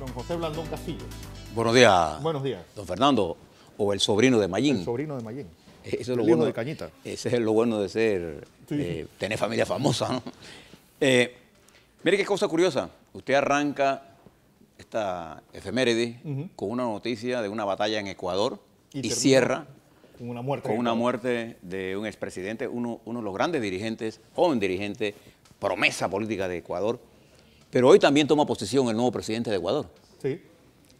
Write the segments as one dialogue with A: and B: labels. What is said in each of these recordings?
A: don José Blandón Castillo.
B: Buenos días.
A: Buenos días.
B: Don Fernando, o el sobrino de Mayín.
A: El sobrino de Mayín.
B: Eso es
A: el
B: lo
A: hijo
B: bueno
A: de Cañita.
B: Ese es lo bueno de ser,
A: Sí.
B: tener familia famosa, ¿no? Mire qué cosa curiosa. Usted arranca esta efeméride con una noticia de una batalla en Ecuador y cierra
A: con una muerte.
B: Con una muerte de un expresidente, uno de los grandes dirigentes, joven dirigente, promesa política de Ecuador. Pero hoy también toma posesión el nuevo presidente de Ecuador.
A: Sí.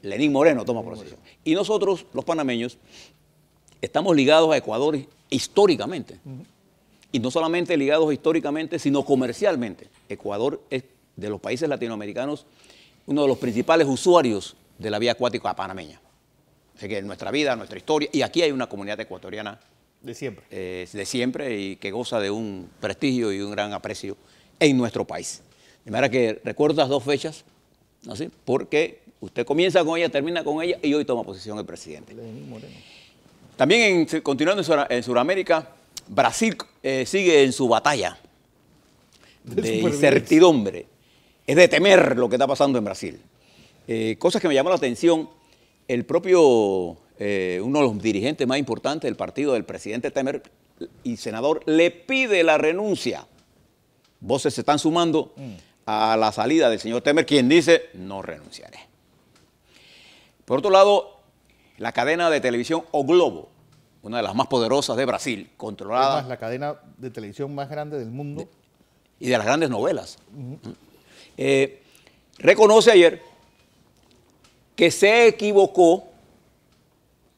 B: Lenín Moreno toma posesión. Y nosotros, los panameños, estamos ligados a Ecuador históricamente. Y no solamente ligados históricamente, sino comercialmente. Ecuador es, de los países latinoamericanos, uno de los principales usuarios de la vía acuática panameña. Así que en nuestra vida, nuestra historia, y aquí hay una comunidad ecuatoriana
A: de
B: siempre y que goza de un prestigio y un gran aprecio en nuestro país. De manera que recuerdo las dos fechas, ¿no? ¿Sí? Porque usted comienza con ella, termina con ella y hoy toma posesión el presidente.
A: Lenín Moreno.
B: También continuando en Sudamérica, Brasil sigue en su batalla de incertidumbre. Es de temer lo que está pasando en Brasil. Cosas que me llamó la atención, el propio, uno de los dirigentes más importantes del partido del presidente Temer y senador, le pide la renuncia. Voces se están sumando a la salida del señor Temer, quien dice, no renunciaré. Por otro lado, la cadena de televisión O Globo, una de las más poderosas de Brasil, controlada...
A: Además, la cadena de televisión más grande del mundo.
B: Y de las grandes novelas. Reconoce ayer que se equivocó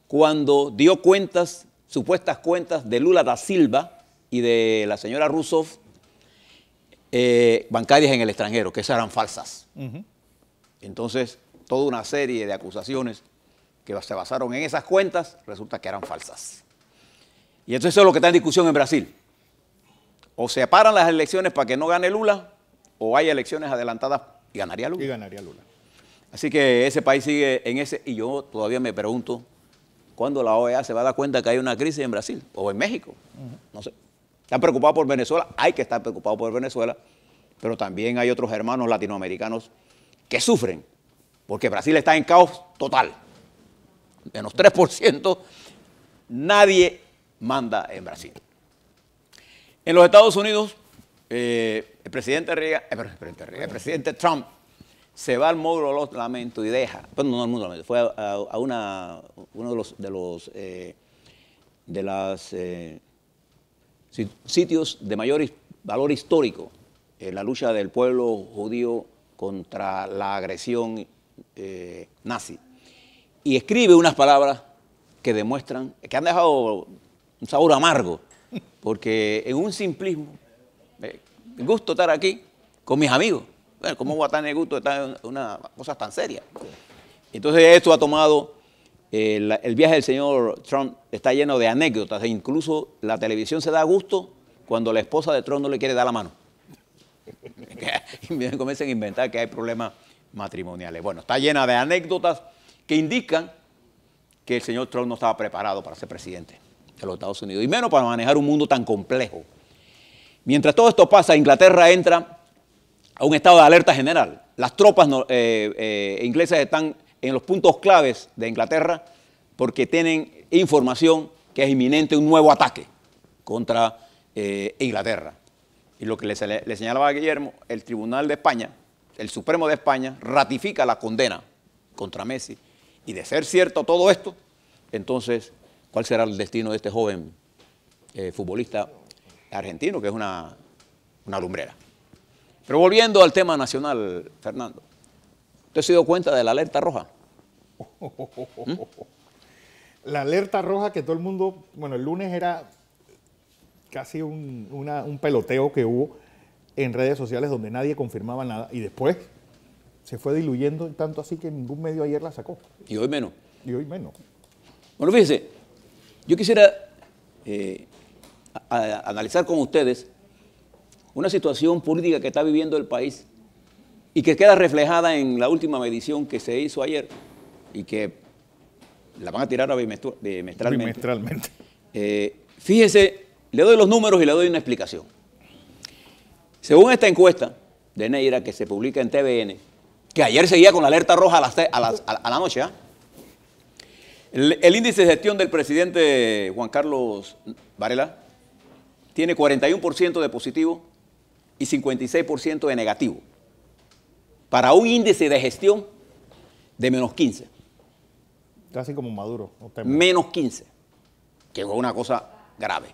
B: cuando dio cuentas, supuestas cuentas de Lula da Silva y de la señora Rousseff, bancarias en el extranjero, que esas eran falsas. Entonces, toda una serie de acusaciones que se basaron en esas cuentas, resulta que eran falsas. Y entonces eso es lo que está en discusión en Brasil. O se paran las elecciones para que no gane Lula, o hay elecciones adelantadas y ganaría Lula.
A: Y ganaría Lula.
B: Así que ese país sigue en ese, y yo todavía me pregunto, ¿cuándo la OEA se va a dar cuenta que hay una crisis en Brasil o en México? No sé. Están preocupados por Venezuela, hay que estar preocupados por Venezuela, pero también hay otros hermanos latinoamericanos que sufren, porque Brasil está en caos total. Menos 3%, nadie manda en Brasil. En los Estados Unidos, el presidente Trump se va al módulo de los lamentos y deja, bueno, no al módulo de los lamentos, fue a uno de los sitios de mayor valor histórico, la lucha del pueblo judío contra la agresión nazi. Y escribe unas palabras que demuestran, que han dejado un sabor amargo, porque en un simplismo, me gusta estar aquí con mis amigos. Bueno, ¿cómo voy a estar en el gusto de estar en una cosa tan seria? Entonces esto ha tomado, el viaje del señor Trump está lleno de anécdotas, e incluso la televisión se da gusto cuando la esposa de Trump no le quiere dar la mano. Y comienzan a inventar que hay problemas matrimoniales. Bueno, está llena de anécdotas que indican que el señor Trump no estaba preparado para ser presidente de los Estados Unidos, y menos para manejar un mundo tan complejo. Mientras todo esto pasa, Inglaterra entra a un estado de alerta general. Las tropas inglesas están en los puntos claves de Inglaterra porque tienen información que es inminente un nuevo ataque contra Inglaterra. Y lo que le señalaba a Guillermo, el Tribunal de España, el Supremo de España, ratifica la condena contra Messi. Y de ser cierto todo esto, entonces, ¿cuál será el destino de este joven futbolista argentino, que es una lumbrera? Pero volviendo al tema nacional, Fernando, ¿usted se dio cuenta de la alerta roja?
A: La alerta roja que todo el mundo, bueno, el lunes era casi un peloteo que hubo en redes sociales donde nadie confirmaba nada, y después se fue diluyendo tanto así que ningún medio ayer la sacó.
B: Y hoy menos.
A: Y hoy menos.
B: Bueno, fíjense, yo quisiera analizar con ustedes una situación política que está viviendo el país y que queda reflejada en la última medición que se hizo ayer y que la van a tirar bimestralmente. Fíjese, le doy los números y le doy una explicación. Según esta encuesta de Neira que se publica en TVN, que ayer seguía con la alerta roja a la noche. El índice de gestión del presidente Juan Carlos Varela tiene 41% de positivo y 56% de negativo, para un índice de gestión de menos 15.
A: Casi como Maduro.
B: Menos 15, que es una cosa grave.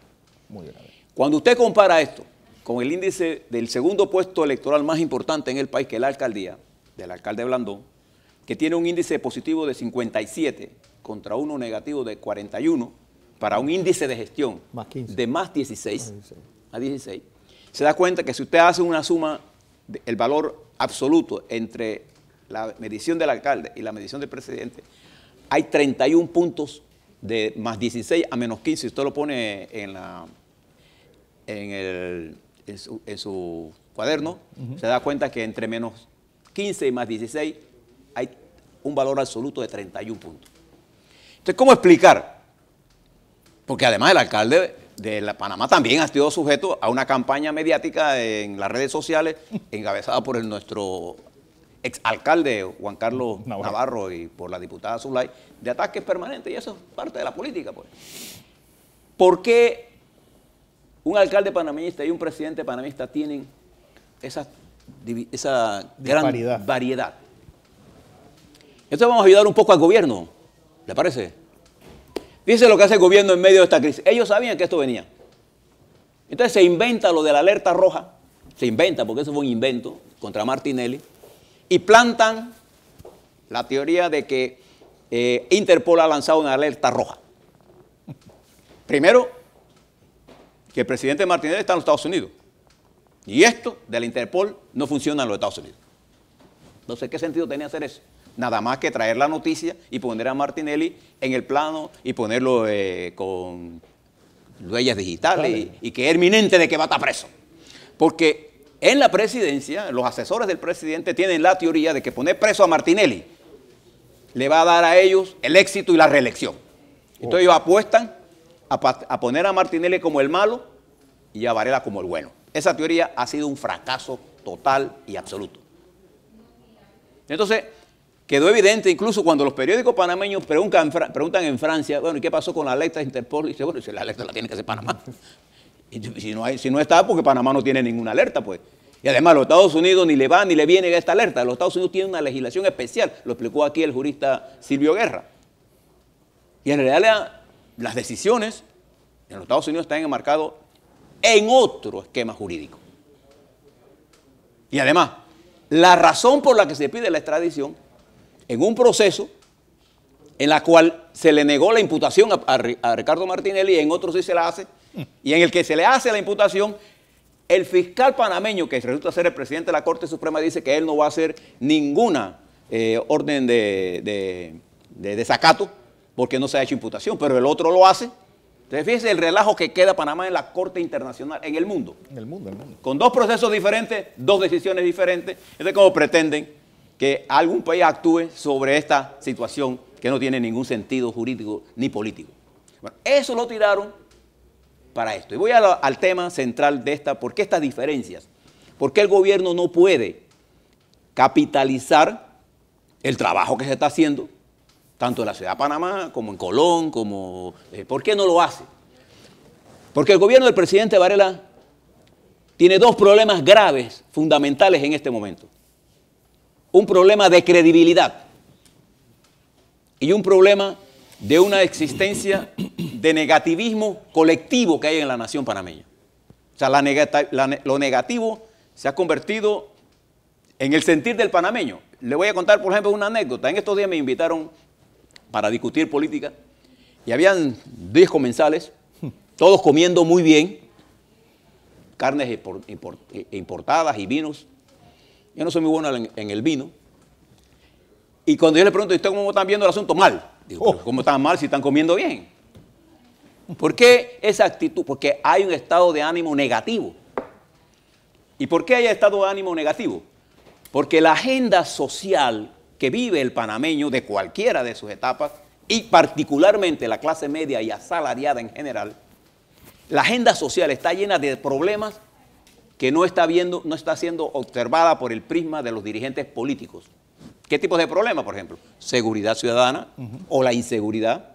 A: Muy grave.
B: Cuando usted compara esto con el índice del segundo puesto electoral más importante en el país, que es la alcaldía, del alcalde Blandón, que tiene un índice positivo de 57 contra uno negativo de 41, para un índice de gestión de más 16 a 16, se da cuenta que si usted hace una suma del valor absoluto entre la medición del alcalde y la medición del presidente, hay 31 puntos de más 16 a menos 15. Si usted lo pone en su cuaderno, se da cuenta que entre menos 15 y más 16 hay un valor absoluto de 31 puntos. Entonces, ¿cómo explicar? Porque además el alcalde de Panamá también ha sido sujeto a una campaña mediática en las redes sociales encabezada por nuestro exalcalde Juan Carlos Navarro y por la diputada Zulay, de ataques permanentes, y eso es parte de la política, pues. ¿Por qué un alcalde panameñista y un presidente panameñista tienen esa gran variedad? Entonces vamos a ayudar un poco al gobierno, ¿le parece? Fíjense lo que hace el gobierno en medio de esta crisis. Ellos sabían que esto venía. Entonces se inventa lo de la alerta roja, se inventa porque eso fue un invento contra Martinelli, y plantan la teoría de que Interpol ha lanzado una alerta roja. Primero, que el presidente Martinelli está en los Estados Unidos. Y esto de la Interpol no funciona en los Estados Unidos. Entonces, ¿qué sentido tenía hacer eso? Nada más que traer la noticia y poner a Martinelli en el plano y ponerlo con huellas digitales y que es inminente de que va a estar preso. Porque en la presidencia, los asesores del presidente tienen la teoría de que poner preso a Martinelli le va a dar a ellos el éxito y la reelección. Entonces ellos apuestan a poner a Martinelli como el malo y a Varela como el bueno. Esa teoría ha sido un fracaso total y absoluto. Entonces, quedó evidente incluso cuando los periódicos panameños preguntan en Francia, bueno, ¿y qué pasó con la alerta de Interpol? Y dice, bueno, si la alerta la tiene que hacer Panamá. Y si no está, porque Panamá no tiene ninguna alerta, pues. Y además los Estados Unidos ni le va ni le viene a esta alerta. Los Estados Unidos tienen una legislación especial, lo explicó aquí el jurista Silvio Guerra. Y en realidad las decisiones en los Estados Unidos están enmarcadas en otro esquema jurídico. Y además, la razón por la que se pide la extradición en un proceso en la cual se le negó la imputación a Ricardo Martinelli y en otro sí se la hace, y en el que se le hace la imputación, el fiscal panameño, que resulta ser el presidente de la Corte Suprema, dice que él no va a hacer ninguna orden de desacato porque no se ha hecho imputación, pero el otro lo hace. Entonces, fíjense el relajo que queda Panamá en la Corte Internacional, en el mundo.
A: En el mundo.
B: Con dos procesos diferentes, dos decisiones diferentes. Entonces, ¿cómo pretenden que algún país actúe sobre esta situación que no tiene ningún sentido jurídico ni político? Bueno, eso lo tiraron para esto. Y voy al tema central de esta, ¿por qué estas diferencias? ¿Por qué el gobierno no puede capitalizar el trabajo que se está haciendo, tanto en la ciudad de Panamá como en Colón, ¿por qué no lo hace? Porque el gobierno del presidente Varela tiene dos problemas graves, fundamentales en este momento. Un problema de credibilidad y un problema de una existencia de negativismo colectivo que hay en la nación panameña. O sea, lo negativo se ha convertido en el sentir del panameño. Le voy a contar, por ejemplo, una anécdota. En estos días me invitaron para discutir política y habían 10 comensales, todos comiendo muy bien, carnes importadas y vinos. Yo no soy muy bueno en el vino. Y cuando yo le pregunto, ¿y usted cómo están viendo el asunto? Mal. Digo, ¿cómo están mal si están comiendo bien? ¿Por qué esa actitud? Porque hay un estado de ánimo negativo. ¿Y por qué hay estado de ánimo negativo? Porque la agenda social que vive el panameño de cualquiera de sus etapas, y particularmente la clase media y asalariada en general, la agenda social está llena de problemas que no está siendo observada por el prisma de los dirigentes políticos. ¿Qué tipos de problemas, por ejemplo? Seguridad ciudadana o la inseguridad,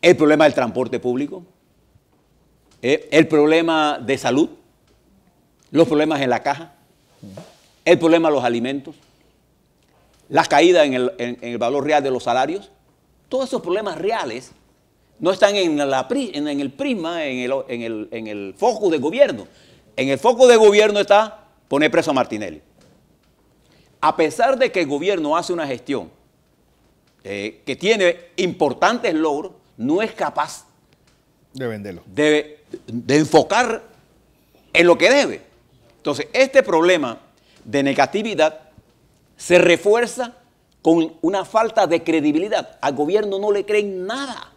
B: el problema del transporte público, el problema de salud, los problemas en la caja, el problema de los alimentos, la caída en el valor real de los salarios. Todos esos problemas reales no están en el prisma, en el foco del gobierno. En el foco del gobierno está poner preso a Martinelli. A pesar de que el gobierno hace una gestión que tiene importantes logros, no es capaz
A: de venderlo,
B: de enfocar en lo que debe. Entonces, este problema de negatividad se refuerza con una falta de credibilidad. Al gobierno no le creen nada.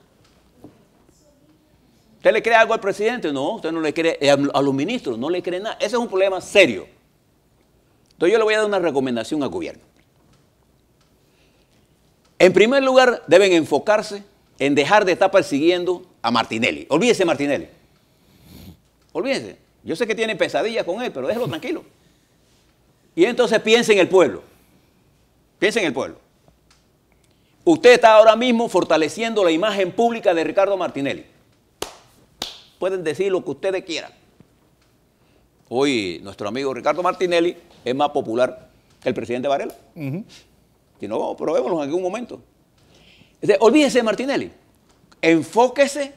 B: ¿Usted le cree algo al presidente? No, usted no le cree a los ministros, no le cree nada. Ese es un problema serio. Entonces yo le voy a dar una recomendación al gobierno. En primer lugar, deben enfocarse en dejar de estar persiguiendo a Martinelli. Olvídese de Martinelli. Olvídese. Yo sé que tienen pesadillas con él, pero déjelo tranquilo. Y entonces piense en el pueblo. Piense en el pueblo. Usted está ahora mismo fortaleciendo la imagen pública de Ricardo Martinelli. Pueden decir lo que ustedes quieran. Hoy nuestro amigo Ricardo Martinelli es más popular que el presidente Varela. Si no, probémoslo en algún momento. Olvídese de Martinelli. Enfóquese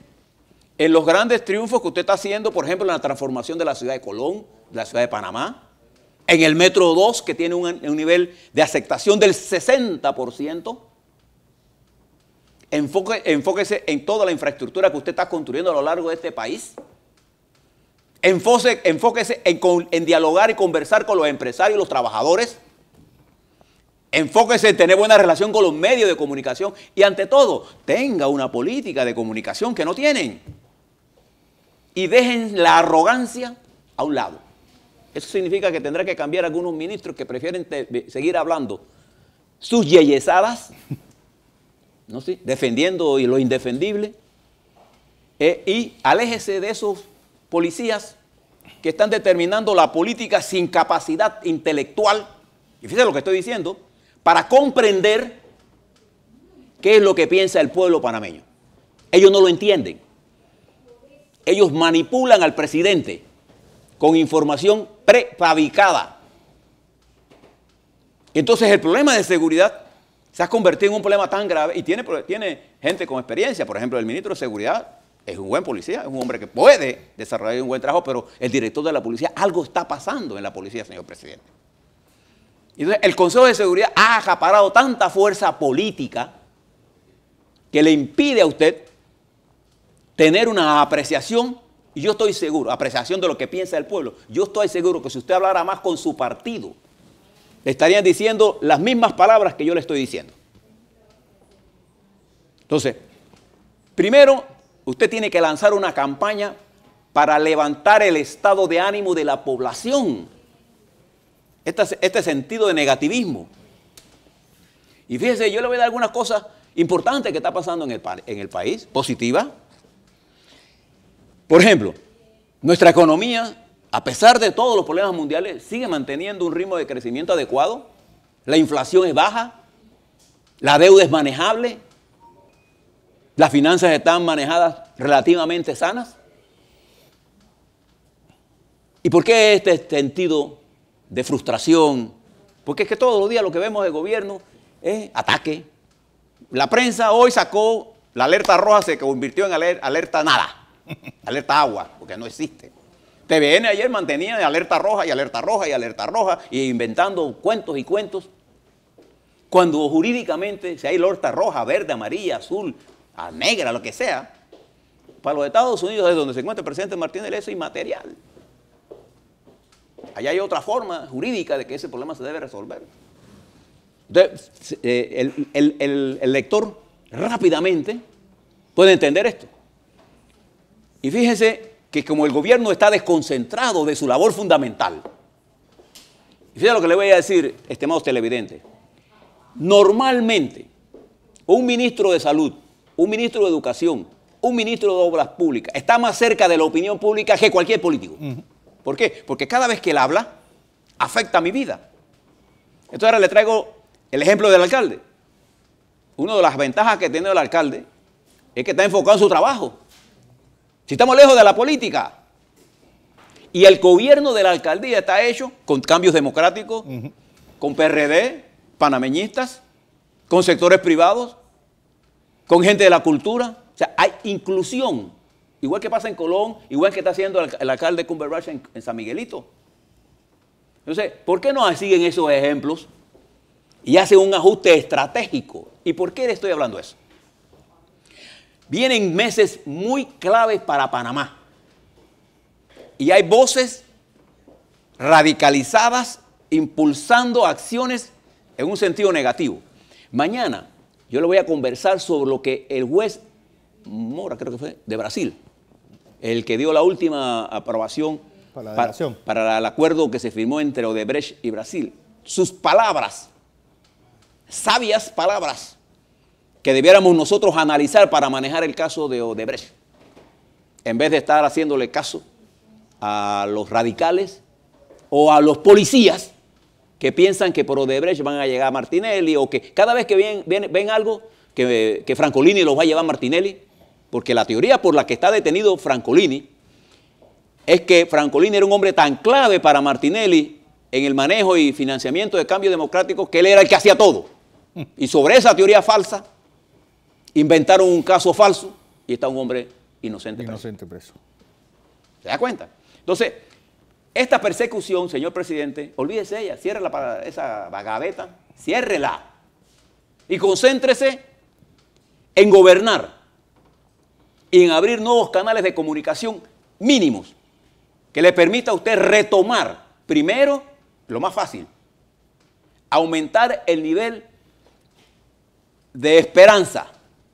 B: en los grandes triunfos que usted está haciendo, por ejemplo, en la transformación de la ciudad de Colón, de la ciudad de Panamá, en el Metro 2, que tiene un nivel de aceptación del 60%. Enfóquese en toda la infraestructura que usted está construyendo a lo largo de este país. Enfóquese en dialogar y conversar con los empresarios y los trabajadores. Enfóquese en tener buena relación con los medios de comunicación. Y ante todo, tenga una política de comunicación que no tienen. Y dejen la arrogancia a un lado. Eso significa que tendrá que cambiar algunos ministros que prefieren seguir hablando sus yeyesadas, ¿no? Sí, defendiendo lo indefendible. Y aléjese de esos policías que están determinando la política sin capacidad intelectual, y fíjense lo que estoy diciendo, para comprender qué es lo que piensa el pueblo panameño. Ellos no lo entienden. Ellos manipulan al presidente con información prefabricada. Entonces el problema de seguridad se ha convertido en un problema tan grave y tiene gente con experiencia. Por ejemplo, el ministro de Seguridad es un buen policía, es un hombre que puede desarrollar un buen trabajo, pero el director de la policía, algo está pasando en la policía, señor presidente. Entonces, el Consejo de Seguridad ha acaparado tanta fuerza política que le impide a usted tener una apreciación, y yo estoy seguro, apreciación de lo que piensa el pueblo. Yo estoy seguro que si usted hablara más con su partido, le estarían diciendo las mismas palabras que yo le estoy diciendo. Entonces, primero, usted tiene que lanzar una campaña para levantar el estado de ánimo de la población. Este sentido de negativismo. Y fíjese, yo le voy a dar algunas cosas importantes que está pasando en el país, positivas. Por ejemplo, nuestra economía, a pesar de todos los problemas mundiales, sigue manteniendo un ritmo de crecimiento adecuado. La inflación es baja, la deuda es manejable, las finanzas están manejadas relativamente sanas. ¿Y por qué este sentido de frustración? Porque es que todos los días lo que vemos del gobierno es ataque. La prensa hoy sacó la alerta roja, se convirtió en alerta nada, alerta agua, porque no existe. TVN ayer mantenía de alerta roja y alerta roja y alerta roja, y inventando cuentos y cuentos, cuando jurídicamente, si hay alerta roja, verde, amarilla, azul, negra, lo que sea, para los Estados Unidos, es donde se encuentra el presidente Martínez, eso es inmaterial. Allá hay otra forma jurídica de que ese problema se debe resolver. Entonces, el lector rápidamente puede entender esto. Y fíjense que como el gobierno está desconcentrado de su labor fundamental, y fíjense lo que le voy a decir, estimados televidentes, normalmente un ministro de salud, un ministro de educación, un ministro de obras públicas está más cerca de la opinión pública que cualquier político. ¿Por qué? Porque cada vez que él habla, afecta a mi vida. Entonces ahora le traigo el ejemplo del alcalde. Una de las ventajas que tiene el alcalde es que está enfocado en su trabajo. Si estamos lejos de la política. Y el gobierno de la alcaldía está hecho con cambios democráticos, con PRD, panameñistas, con sectores privados, con gente de la cultura. O sea, hay inclusión. Igual que pasa en Colón, igual que está haciendo el alcalde Cumberbatch en San Miguelito. Entonces, ¿por qué no siguen esos ejemplos y hacen un ajuste estratégico? ¿Y por qué le estoy hablando de eso? Vienen meses muy claves para Panamá. Y hay voces radicalizadas impulsando acciones en un sentido negativo. Mañana yo le voy a conversar sobre lo que el juez Mora, creo que fue, de Brasil, el que dio la última aprobación para el acuerdo que se firmó entre Odebrecht y Brasil. Sus palabras, sabias palabras, que debiéramos nosotros analizar para manejar el caso de Odebrecht, en vez de estar haciéndole caso a los radicales o a los policías que piensan que por Odebrecht van a llegar a Martinelli, o que cada vez que ven algo que Francolini los va a llevar a Martinelli, porque la teoría por la que está detenido Francolini es que Francolini era un hombre tan clave para Martinelli en el manejo y financiamiento de cambios democráticos que él era el que hacía todo. Y sobre esa teoría falsa inventaron un caso falso y está un hombre inocente preso. ¿Se da cuenta? Entonces, esta persecución, señor presidente, olvídese ella, cierre esa gaveta, ciérrela y concéntrese en gobernar y en abrir nuevos canales de comunicación mínimos que le permita a usted retomar, primero, lo más fácil, aumentar el nivel de esperanza.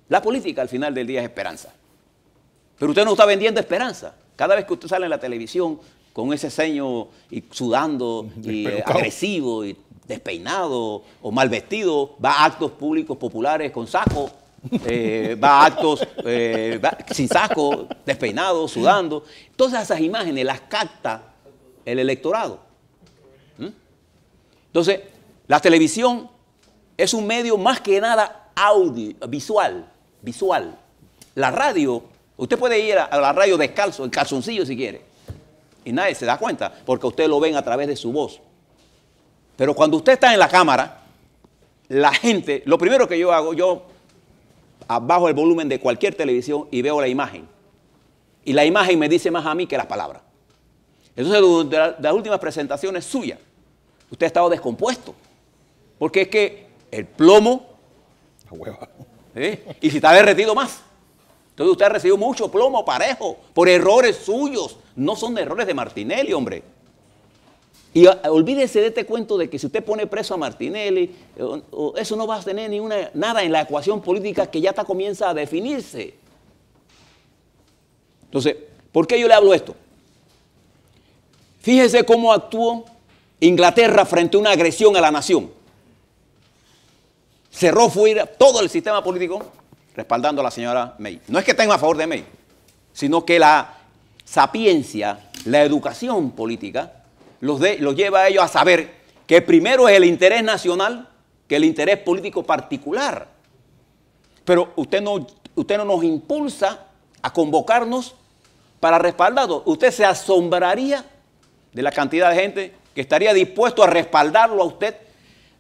B: La política al final del día es esperanza. Pero usted no está vendiendo esperanza. Cada vez que usted sale en la televisión con ese ceño y sudando y agresivo y despeinado o mal vestido, va a actos públicos populares con saco, va a actos sin saco, despeinado, sudando. Todas esas imágenes las capta el electorado. Entonces, la televisión es un medio más que nada visual. La radio, usted puede ir a la radio descalzo, en calzoncillo si quiere, y nadie se da cuenta, porque usted lo ven a través de su voz. Pero cuando usted está en la cámara, la gente, lo primero que yo hago, yo bajo el volumen de cualquier televisión y veo la imagen. Y la imagen me dice más a mí que las palabras. Entonces, de las últimas presentaciones suyas, usted ha estado descompuesto. Porque es que el plomo, y si está derretido más. Entonces usted ha recibido mucho plomo parejo por errores suyos. No son errores de Martinelli, hombre. Y olvídese de este cuento de que si usted pone preso a Martinelli, eso no va a tener nada en la ecuación política que ya comienza a definirse. Entonces, ¿por qué yo le hablo esto? Fíjese cómo actuó Inglaterra frente a una agresión a la nación. Cerró fuera todo el sistema político respaldando a la señora May. No es que estén a favor de May, sino que la sapiencia, la educación política, los lleva a ellos a saber que primero es el interés nacional que el interés político particular. Pero usted no nos impulsa a convocarnos para respaldarlo. Usted se asombraría de la cantidad de gente que estaría dispuesto a respaldarlo a usted,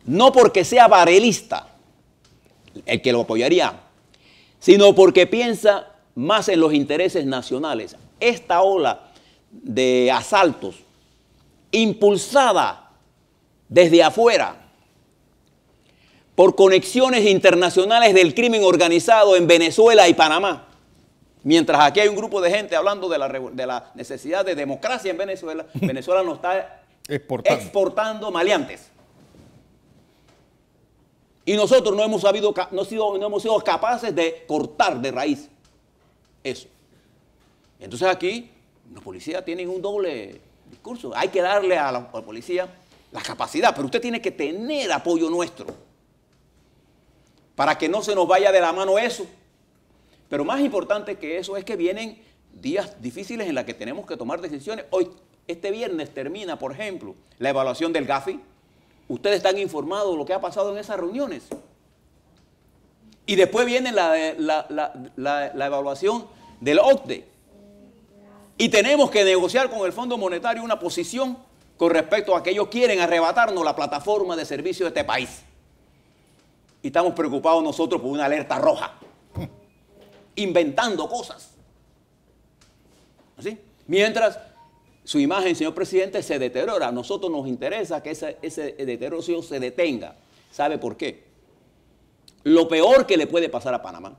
B: no porque sea varelista, el que lo apoyaría, sino porque piensa más en los intereses nacionales. Esta ola de asaltos impulsada desde afuera por conexiones internacionales del crimen organizado en Venezuela y Panamá, mientras aquí hay un grupo de gente hablando de la necesidad de democracia en Venezuela, Venezuela nos está exportando maleantes. Y nosotros no hemos sido capaces de cortar de raíz eso. Entonces aquí los policías tienen un doble discurso. Hay que darle a la policía la capacidad, pero usted tiene que tener apoyo nuestro para que no se nos vaya de la mano eso. Pero más importante que eso es que vienen días difíciles en los que tenemos que tomar decisiones. Hoy, este viernes termina, por ejemplo, la evaluación del Gafi, Ustedes están informados de lo que ha pasado en esas reuniones. Y después viene la evaluación del OCDE. Y tenemos que negociar con el Fondo Monetario una posición con respecto a que ellos quieren arrebatarnos la plataforma de servicio de este país. Y estamos preocupados nosotros por una alerta roja, inventando cosas. ¿Así? Mientras su imagen, señor presidente, se deteriora. A nosotros nos interesa que ese deterioro se detenga. ¿Sabe por qué? Lo peor que le puede pasar a Panamá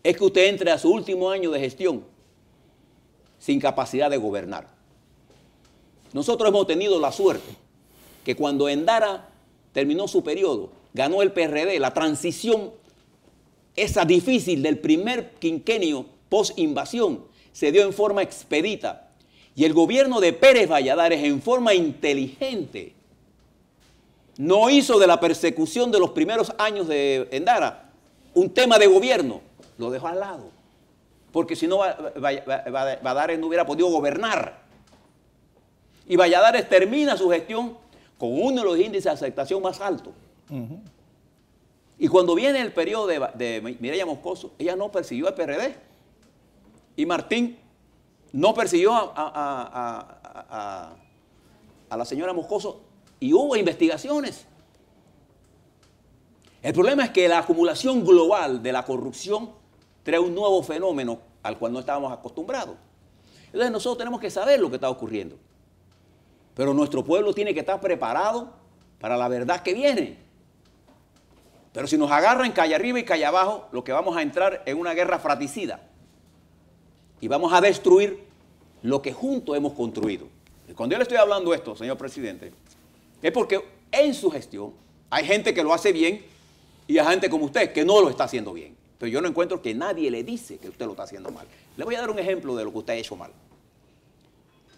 B: es que usted entre a su último año de gestión sin capacidad de gobernar. Nosotros hemos tenido la suerte que cuando Endara terminó su periodo, ganó el PRD, la transición esa difícil del primer quinquenio post-invasión se dio en forma expedita. Y el gobierno de Pérez Valladares, en forma inteligente, no hizo de la persecución de los primeros años de Endara un tema de gobierno, lo dejó al lado. Porque si no, Valladares no hubiera podido gobernar. Y Valladares termina su gestión con uno de los índices de aceptación más altos. Y cuando viene el periodo de Mireya Moscoso, ella no persiguió al PRD. Y Martín no persiguió a la señora Moscoso y hubo investigaciones. El problema es que la acumulación global de la corrupción trae un nuevo fenómeno al cual no estábamos acostumbrados. Entonces nosotros tenemos que saber lo que está ocurriendo. Pero nuestro pueblo tiene que estar preparado para la verdad que viene. Pero si nos agarran calle arriba y calle abajo, lo que vamos a entrar en una guerra fratricida. Y vamos a destruir lo que juntos hemos construido. Y cuando yo le estoy hablando esto, señor presidente, es porque en su gestión hay gente que lo hace bien y hay gente como usted que no lo está haciendo bien. Pero yo no encuentro que nadie le dice que usted lo está haciendo mal. Le voy a dar un ejemplo de lo que usted ha hecho mal.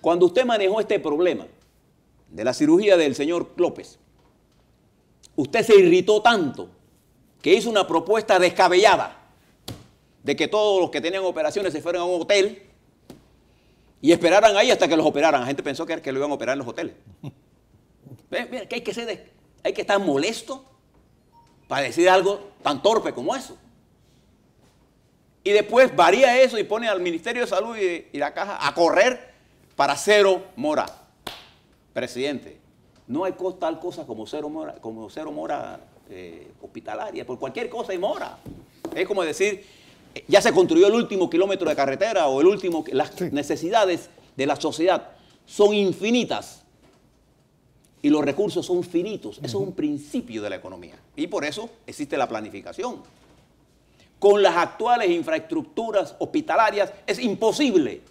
B: Cuando usted manejó este problema de la cirugía del señor López, usted se irritó tanto que hizo una propuesta descabellada de que todos los que tenían operaciones se fueran a un hotel y esperaran ahí hasta que los operaran. La gente pensó que lo iban a operar en los hoteles. Mira, que hay que estar molesto para decir algo tan torpe como eso. Y después varía eso y pone al Ministerio de Salud y la Caja a correr para cero mora. Presidente, no hay tal cosa como cero mora hospitalaria. Por cualquier cosa hay mora. Es como decir, ya se construyó el último kilómetro de carretera o las necesidades de la sociedad son infinitas y los recursos son finitos. Eso es un principio de la economía y por eso existe la planificación. Con las actuales infraestructuras hospitalarias es imposible,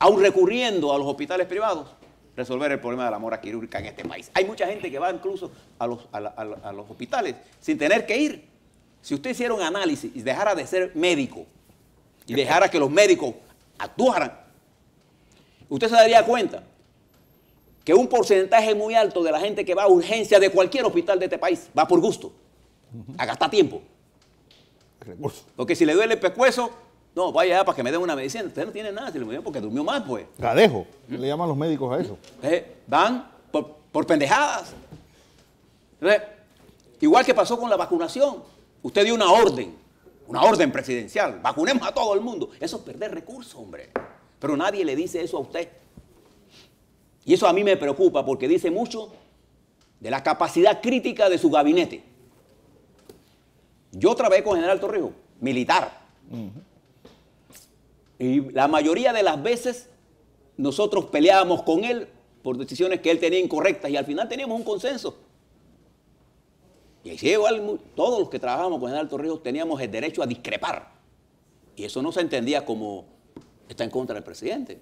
B: aun recurriendo a los hospitales privados, resolver el problema de la mora quirúrgica en este país. Hay mucha gente que va incluso a los hospitales sin tener que ir. Si usted hiciera un análisis y dejara de ser médico y dejara que los médicos actuaran, usted se daría cuenta que un porcentaje muy alto de la gente que va a urgencia de cualquier hospital de este país va por gusto, a gastar tiempo. Porque si le duele el pescuezo, no, vaya allá para que me den una medicina. Usted no tiene nada, si le murió porque durmió más, pues.
A: Gadejo, le llaman los médicos a eso.
B: Van por pendejadas. Entonces, igual que pasó con la vacunación. Usted dio una orden presidencial, vacunemos a todo el mundo. Eso es perder recursos, hombre. Pero nadie le dice eso a usted. Y eso a mí me preocupa porque dice mucho de la capacidad crítica de su gabinete. Yo trabajé con General Torrijos, militar. Y la mayoría de las veces nosotros peleábamos con él por decisiones que él tenía incorrectas y al final teníamos un consenso. Y así igual todos los que trabajábamos con General Torrijos teníamos el derecho a discrepar. Y eso no se entendía como está en contra del presidente.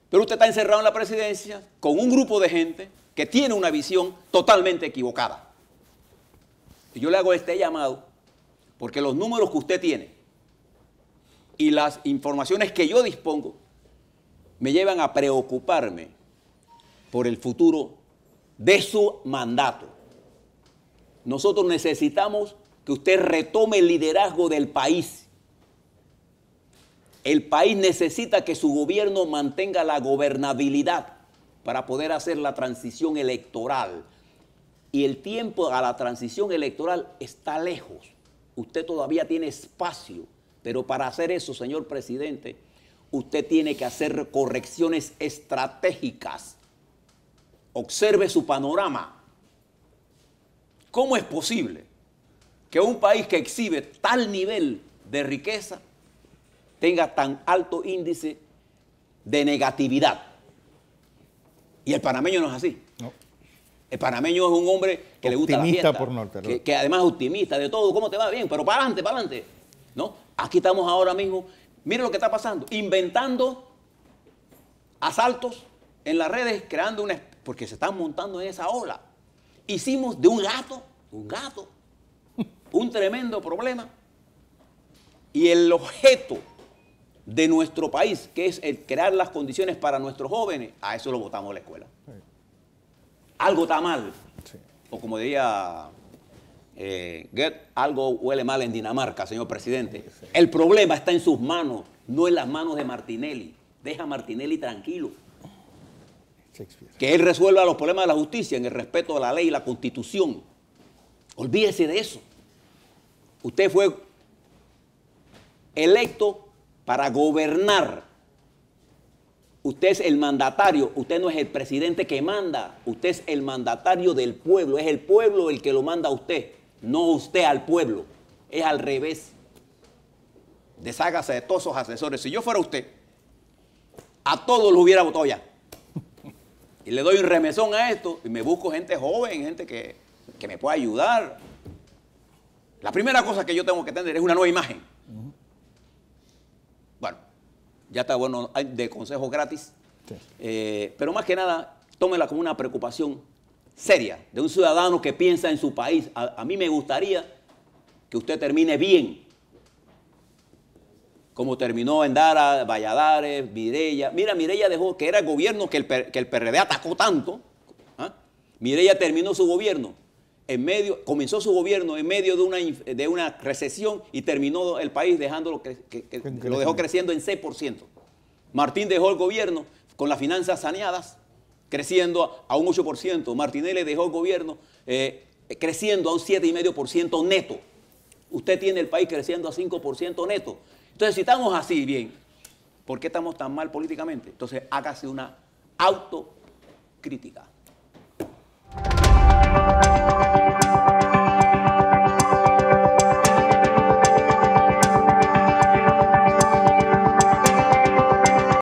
B: Pero usted está encerrado en la presidencia con un grupo de gente que tiene una visión totalmente equivocada. Y yo le hago este llamado porque los números que usted tiene y las informaciones que yo dispongo me llevan a preocuparme por el futuro de su mandato. Nosotros necesitamos que usted retome el liderazgo del país. El país necesita que su gobierno mantenga la gobernabilidad para poder hacer la transición electoral. Y el tiempo a la transición electoral está lejos. Usted todavía tiene espacio, pero para hacer eso, señor presidente, usted tiene que hacer correcciones estratégicas. Observe su panorama. ¿Cómo es posible que un país que exhibe tal nivel de riqueza tenga tan alto índice de negatividad? Y el panameño no es así. No. El panameño es un hombre que le gusta la fiesta,
A: por norte,
B: que además es optimista de todo. ¿Cómo te va? Bien, pero para adelante, para adelante. ¿No? Aquí estamos ahora mismo. Mire lo que está pasando. Inventando asaltos en las redes, creando una... Porque se están montando en esa ola. Hicimos de un gato, un tremendo problema. Y el objeto de nuestro país, que es el crear las condiciones para nuestros jóvenes, a eso lo votamos en la escuela. Sí. Algo está mal. Sí. O como diría Goethe, algo huele mal en Dinamarca, señor presidente. Sí. El problema está en sus manos, no en las manos de Martinelli. Deja a Martinelli tranquilo. Que él resuelva los problemas de la justicia en el respeto a la ley y la Constitución. Olvídese de eso. Usted fue electo para gobernar. Usted es el mandatario, usted no es el presidente que manda, usted es el mandatario del pueblo, es el pueblo el que lo manda a usted, no usted al pueblo, es al revés. Deshágase de todos esos asesores. Si yo fuera usted, a todos los hubiera votado ya. Y le doy un remesón a esto y me busco gente joven, gente que me pueda ayudar. La primera cosa que yo tengo que tener es una nueva imagen. Bueno, ya está bueno, hay de consejos gratis. Sí. Pero más que nada, tómela como una preocupación seria de un ciudadano que piensa en su país. A mí me gustaría que usted termine bien, como terminó Endara, Valladares, Mireya. Mira, Mireya dejó que era el gobierno que el PRD atacó tanto. ¿Ah? Mireya terminó su gobierno. Comenzó su gobierno en medio de una recesión y terminó el país dejándolo que lo dejó creciendo en 6%. Martín dejó el gobierno con las finanzas saneadas, creciendo a un 8%. Martinelli dejó el gobierno creciendo a un 7,5% neto. Usted tiene el país creciendo a 5% neto. Entonces, si estamos así bien, ¿por qué estamos tan mal políticamente? Entonces, hágase una autocrítica.